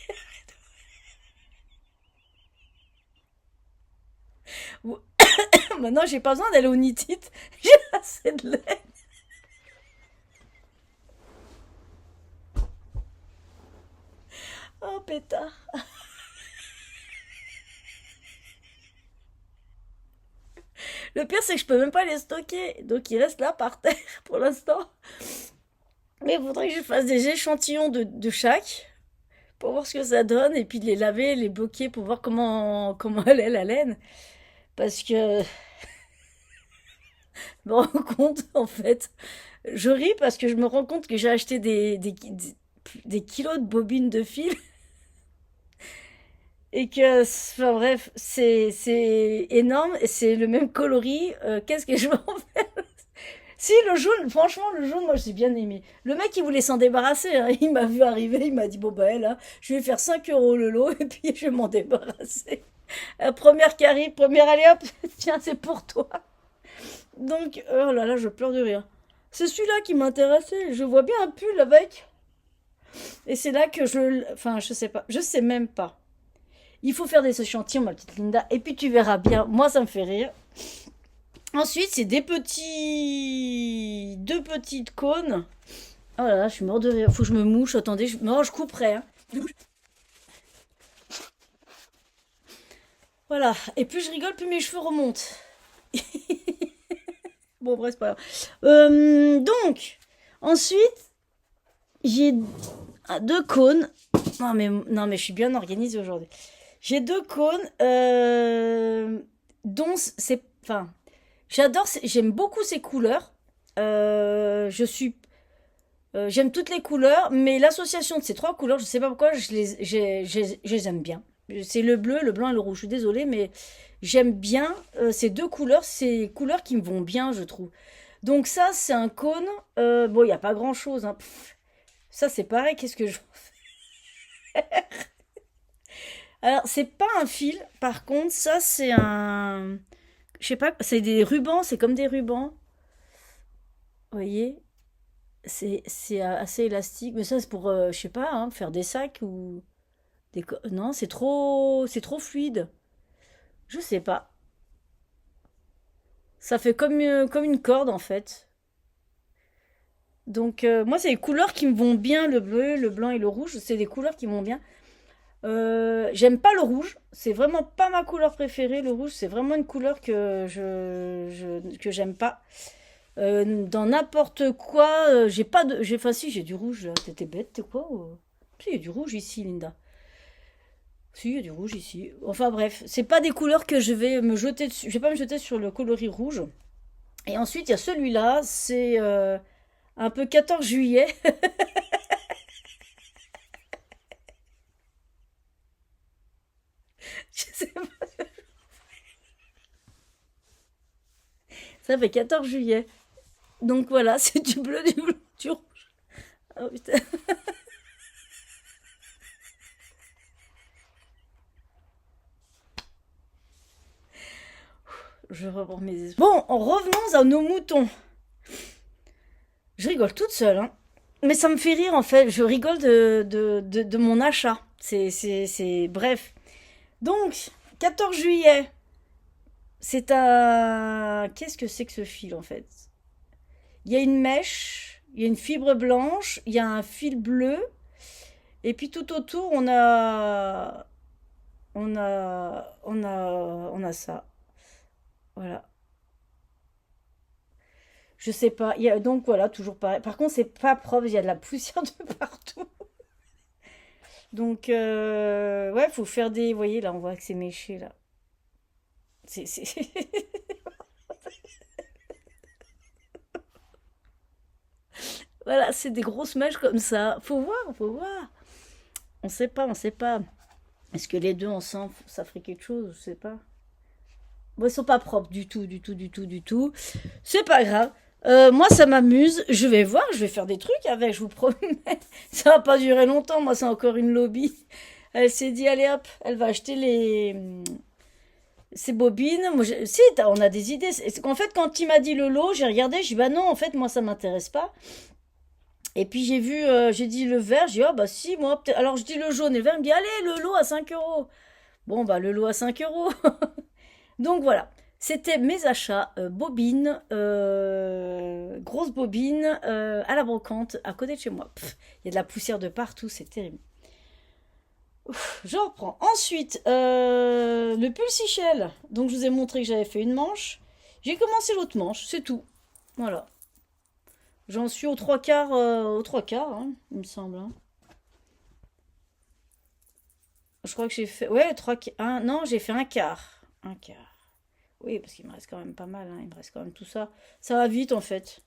Bon, maintenant, j'ai pas besoin d'aller au nitite, j'ai assez de lait. Oh pétard. Le pire, c'est que je peux même pas les stocker, donc ils restent là par terre pour l'instant. Mais il faudrait que je fasse des échantillons de chaque pour voir ce que ça donne et puis de les laver, les bloquer pour voir comment elle est la laine. Parce que je me rends compte, en fait, je ris parce que je me rends compte que j'ai acheté des kilos de bobines de fil et que, enfin bref, c'est énorme et c'est le même coloris. Qu'est-ce que je vais en faire? Si, le jaune, franchement, le jaune, moi, j'ai bien aimé. Le mec, il voulait s'en débarrasser, hein. Il m'a vu arriver, il m'a dit, bon, bah, là, je vais faire 5 € le lot, et puis je vais m'en débarrasser. La première qui arrive, première, allez hop, tiens, c'est pour toi. Donc, oh là là, je pleure de rire. C'est celui-là qui m'intéressait. Je vois bien un pull avec. Et c'est là que enfin, je sais pas. Je sais même pas. Il faut faire des échantillons, ma petite Linda. Et puis tu verras bien. Moi, ça me fait rire. Ensuite, c'est deux petites cônes. Oh là là, je suis mort de rire. Faut que je me mouche. Attendez, non, je couperai, hein. Voilà. Et plus je rigole, plus mes cheveux remontent. Bon, bref, c'est pas grave. Donc, ensuite, j'ai deux cônes. Non, mais je suis bien organisée aujourd'hui. J'ai deux cônes dont c'est. Enfin, j'aime beaucoup ces couleurs. J'aime toutes les couleurs, mais l'association de ces trois couleurs, je sais pas pourquoi, je les aime bien. C'est le bleu, le blanc et le rouge. Je suis désolée, mais j'aime bien ces deux couleurs, ces couleurs qui me vont bien, je trouve. Donc ça, c'est un cône. Bon, il n'y a pas grand-chose, hein. Ça, c'est pareil. Qu'est-ce que je... Alors, c'est pas un fil. Par contre, ça, c'est un... Je sais pas, c'est des rubans. C'est comme des rubans. Vous voyez? C'est assez élastique, mais ça c'est pour, je sais pas, hein, faire des sacs ou non, c'est trop fluide. Je sais pas. Ça fait comme une corde en fait. Donc moi c'est les couleurs qui me vont bien, le bleu, le blanc et le rouge, c'est des couleurs qui me vont bien. J'aime pas le rouge, c'est vraiment pas ma couleur préférée. Le rouge, c'est vraiment une couleur que j'aime pas. Dans n'importe quoi, j'ai pas de. Enfin, si, j'ai du rouge là. T'étais bête, t'es quoi Si, il y a du rouge ici, Linda. Si, il y a du rouge ici. Enfin, bref, c'est pas des couleurs que je vais me jeter dessus. Je vais pas me jeter sur le coloris rouge. Et ensuite, il y a celui-là, c'est un peu 14 juillet. Je sais pas. Ça fait 14 juillet. Donc voilà, c'est du bleu, du blanc, du rouge. Oh, putain. Je reprends mes esprits. Bon, revenons à nos moutons. Je rigole toute seule, hein. Mais ça me fait rire en fait. Je rigole de mon achat. Bref. Donc, 14 juillet. C'est un. Qu'est-ce que c'est que ce fil en fait? Il y a une mèche, il y a une fibre blanche, il y a un fil bleu. Et puis tout autour, on a ça. Voilà. Je sais pas. Donc voilà, toujours pareil. Par contre, c'est pas propre, il y a de la poussière de partout. Donc, ouais, faut faire des. Vous voyez, là, on voit que c'est méché, là. C'est, c'est... Voilà, c'est des grosses mèches comme ça. Faut voir, faut voir. On sait pas, on sait pas. Est-ce que les deux ensemble, ça ferait quelque chose? Je sais pas. Bon, ils sont pas propres du tout, du tout, du tout, du tout. C'est pas grave. Moi, ça m'amuse. Je vais voir, je vais faire des trucs avec, je vous promets. Ça va pas durer longtemps. Moi, c'est encore une lobby. Elle s'est dit, allez hop, elle va acheter ces bobines. Moi, si, on a des idées. En fait, quand il m'a dit le lot, j'ai regardé, j'ai dit, bah non, en fait, moi, ça m'intéresse pas. Et puis j'ai vu, j'ai dit le vert, j'ai dit, ah bah si, moi, peut-être. Alors je dis le jaune et le vert, il me dit, allez, le lot à 5 euros. Bon, bah le lot à 5 euros. Donc voilà, c'était mes achats bobines, grosses bobines à la brocante à côté de chez moi. Il y a de la poussière de partout, c'est terrible. Je reprends. Ensuite, le pull Sichel. Donc je vous ai montré que j'avais fait une manche. J'ai commencé l'autre manche, c'est tout. Voilà. J'en suis aux trois quarts, hein, il me semble, hein. Je crois que j'ai fait, ouais, non, j'ai fait un quart. Un quart. Oui, parce qu'il me reste quand même pas mal, hein. Il me reste quand même tout ça. Ça va vite en fait.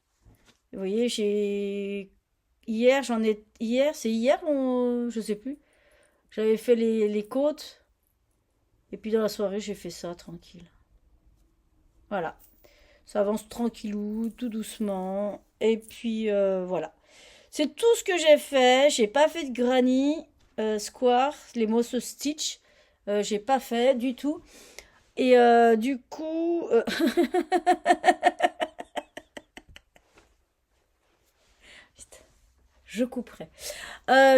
Vous voyez, c'est hier, je sais plus. J'avais fait les côtes. Et puis dans la soirée, j'ai fait ça tranquille. Voilà. Ça avance tranquillou, tout doucement. Et puis voilà. C'est tout ce que j'ai fait. J'ai pas fait de granny, square, les Moss Stitch. J'ai pas fait du tout. Et du coup, je couperai.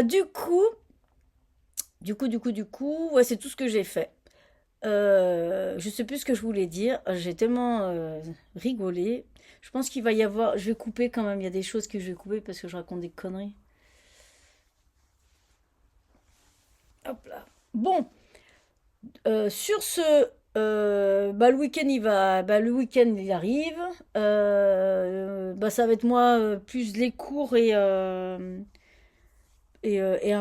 Du coup, ouais, c'est tout ce que j'ai fait. Je sais plus ce que je voulais dire. J'ai tellement rigolé. Je pense qu'il va y avoir. Je vais couper quand même. Il y a des choses que je vais couper parce que je raconte des conneries. Hop là. Bon, sur ce, bah, le week-end il va, bah, le week-end il arrive. Bah, ça va être moi plus les cours et un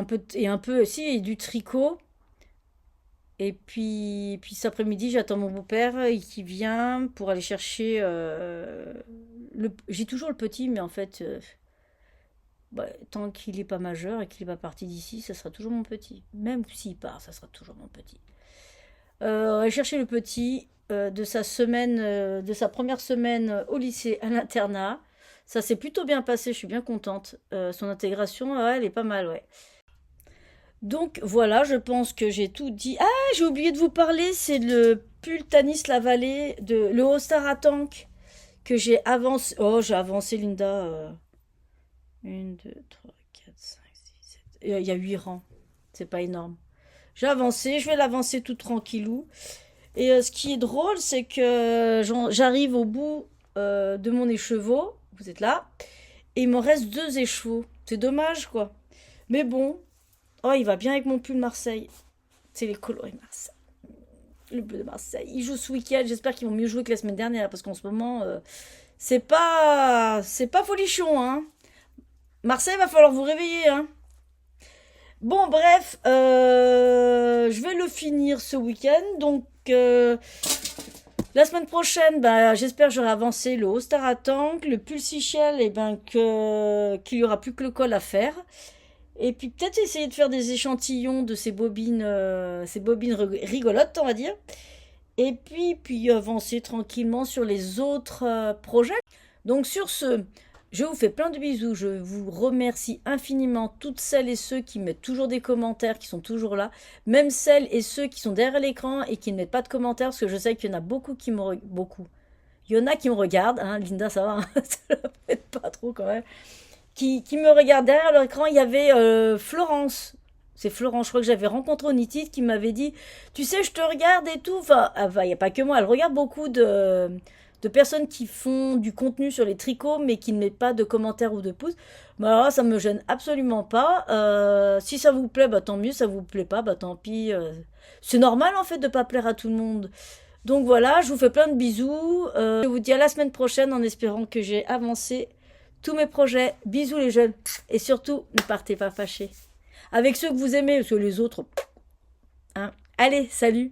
peu, si, et du tricot. Et puis cet après-midi, j'attends mon beau-père qui vient pour aller chercher. J'ai toujours le petit, mais en fait, bah, tant qu'il n'est pas majeur et qu'il n'est pas parti d'ici, ça sera toujours mon petit. Même s'il part, ça sera toujours mon petit. On va aller chercher le petit de sa première semaine au lycée à l'internat. Ça s'est plutôt bien passé, je suis bien contente. Son intégration, ouais, elle est pas mal, ouais. Donc voilà, je pense que j'ai tout dit. Ah, j'ai oublié de vous parler, c'est le Pultanis la vallée de le Ostara Tank que j'ai avancé. Oh, j'ai avancé Linda. 1, 2, 3, 4, 5, 6, 7. Il y a 8 rangs. C'est pas énorme. J'ai avancé, je vais l'avancer tout tranquillou. Et ce qui est drôle, c'est que j'arrive au bout de mon écheveau. Vous êtes là. Et il me reste 2 écheveaux. C'est dommage, quoi. Mais bon. Oh, il va bien avec mon pull Marseille. C'est les coloris Marseille. Le bleu de Marseille. Ils jouent ce week-end. J'espère qu'ils vont mieux jouer que la semaine dernière. Parce qu'en ce moment, c'est pas folichon, hein. Marseille, va falloir vous réveiller, hein. Bon, bref, je vais le finir ce week-end. Donc, la semaine prochaine, bah, j'espère que j'aurai avancé le Ostara Tank, le Pulsichel, et ben qu'il y aura plus que le col à faire. Et puis peut-être essayer de faire des échantillons de ces bobines rigolotes, on va dire. Et puis avancer tranquillement sur les autres projets. Donc sur ce, je vous fais plein de bisous. Je vous remercie infiniment toutes celles et ceux qui mettent toujours des commentaires, qui sont toujours là. Même celles et ceux qui sont derrière l'écran et qui ne mettent pas de commentaires, parce que je sais qu'il y en a beaucoup qui me Il y en a qui me regardent, hein, Linda, ça va, hein, ça ne fait pas trop quand même. Qui me regardent derrière leur écran. Il y avait Florence. C'est Florence, je crois que j'avais rencontré Onitide qui m'avait dit, tu sais, je te regarde et tout. Enfin, il n'y a pas que moi, elle regarde beaucoup de personnes qui font du contenu sur les tricots, mais qui ne mettent pas de commentaires ou de pouces. Mais alors là, ça me gêne absolument pas. Si ça vous plaît, bah tant mieux. Ça vous plaît pas, bah tant pis. C'est normal en fait de pas plaire à tout le monde. Donc voilà, je vous fais plein de bisous. Je vous dis à la semaine prochaine en espérant que j'ai avancé tous mes projets. Bisous les jeunes. Et surtout, ne partez pas fâchés. Avec ceux que vous aimez, parce que les autres... Hein. Allez, salut!